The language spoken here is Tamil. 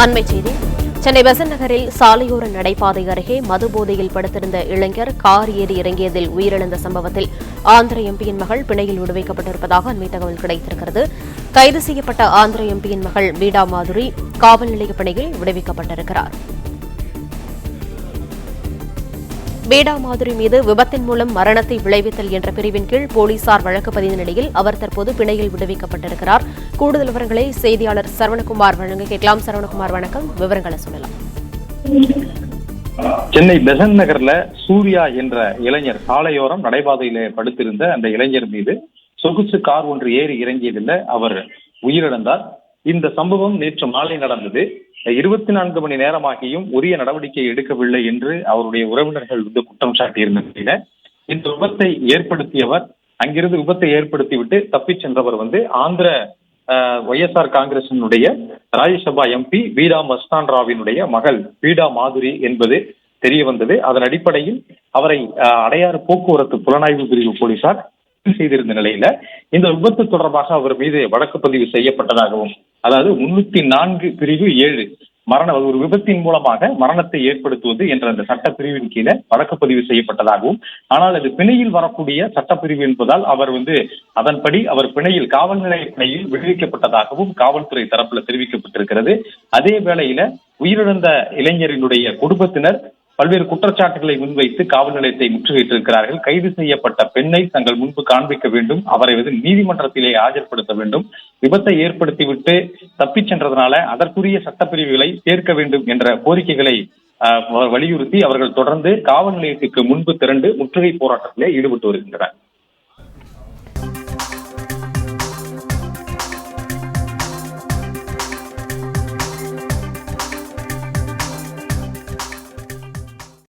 அண்மைச் செய்தி. சென்னை பெசன்ட் நகரில் சாலையோர நடைபாதை அருகே மதுபோதையில் படுத்திருந்த இளைஞர் கார் ஏறி இறங்கியதில் உயிரிழந்த சம்பவத்தில் ஆந்திர எம்பியின் மகள் பிணையில் விடுவிக்கப்பட்டிருப்பதாக அண்மை தகவல் கிடைத்திருக்கிறது. கைது செய்யப்பட்ட ஆந்திர எம்பியின் மகள் பீடா மாதுரி காவல் நிலைய பிணையில் விடுவிக்கப்பட்டிருக்கிறார். பீடா மாதுரி மீது விபத்தின் மூலம் மரணத்தை விளைவித்தல் என்ற பிரிவின் கீழ் போலீசார் வழக்கு பதிந்த நிலையில் அவர் தற்போது பிணையில் விடுவிக்கப்பட்டிருக்கிறார். கூடுதல் விவரங்களை செய்தியாளர் சரவணகுமார் வழங்க கேட்கலாம். சரவணகுமார், வணக்கம். விவரங்களை சொல்லலாம். சென்னை பெசன்ட் நகர்ல சூர்யா என்ற இளைஞர் சாலையோரம் நடைபாதையில படுத்திருந்த அந்த இளைஞர் மீது சொகுசு கார் ஒன்று ஏறி இறங்கியதில் அவர் உயிரிழந்தார். இந்த சம்பவம் நேற்று மாலை நடந்தது. 24 மணி நேரமாகியும் உரிய நடவடிக்கை எடுக்கவில்லை என்று அவருடைய உறவினர்கள் குற்றம் சாட்டியிருந்த நிலையில இந்த விபத்தை ஏற்படுத்தியவர் அங்கிருந்து விபத்தை ஏற்படுத்திவிட்டு தப்பிச் சென்றவர் ஆந்திர YSR காங்கிரசினுடைய ராஜ்யசபா எம்பி பீடா மஸ்தான் ராவினுடைய மகள் பீடா மாதுரி என்பது தெரிய வந்தது. அதன் அடிப்படையில் அவரை அடையாறு போக்குவரத்து புலனாய்வு பிரிவு போலீசார் செய்திருந்த நிலையில இந்த விபத்து தொடர்பாக அவர் மீது வழக்கு பதிவு செய்யப்பட்டதாகவும், அதாவது 304 பிரிவு 7 ஒரு விபத்தின் மூலமாக மரணத்தை ஏற்படுத்துவது என்ற அந்த சட்டப்பிரிவின் கீழே வழக்கு பதிவு செய்யப்பட்டதாகவும், ஆனால் அது பிணையில் வரக்கூடிய சட்டப்பிரிவு என்பதால் அவர் அதன்படி அவர் பிணையில் காவல் நிலைய பிணையில் விடுவிக்கப்பட்டதாகவும் காவல்துறை தரப்புல தெரிவிக்கப்பட்டிருக்கிறது. அதே வேளையில உயிரிழந்த இளைஞரினுடைய குடும்பத்தினர் பல்வேறு குற்றச்சாட்டுகளை முன்வைத்து காவல் நிலையத்தை முற்றுகையிட்டிருக்கிறார்கள். கைது செய்யப்பட்ட பெண்ணை தங்கள் முன்பு காண்பிக்க வேண்டும், அவரை நீதிமன்றத்திலே ஆஜர்படுத்த வேண்டும், விபத்தை ஏற்படுத்திவிட்டு தப்பிச் சென்றதனால அதற்குரிய சட்டப்பிரிவுகளை சேர்க்க வேண்டும் என்ற கோரிக்கைகளை வலியுறுத்தி அவர்கள் தொடர்ந்து காவல் நிலையத்திற்கு முன்பு திரண்டு முற்றுகை போராட்டத்திலே ஈடுபட்டு வருகின்றனர்.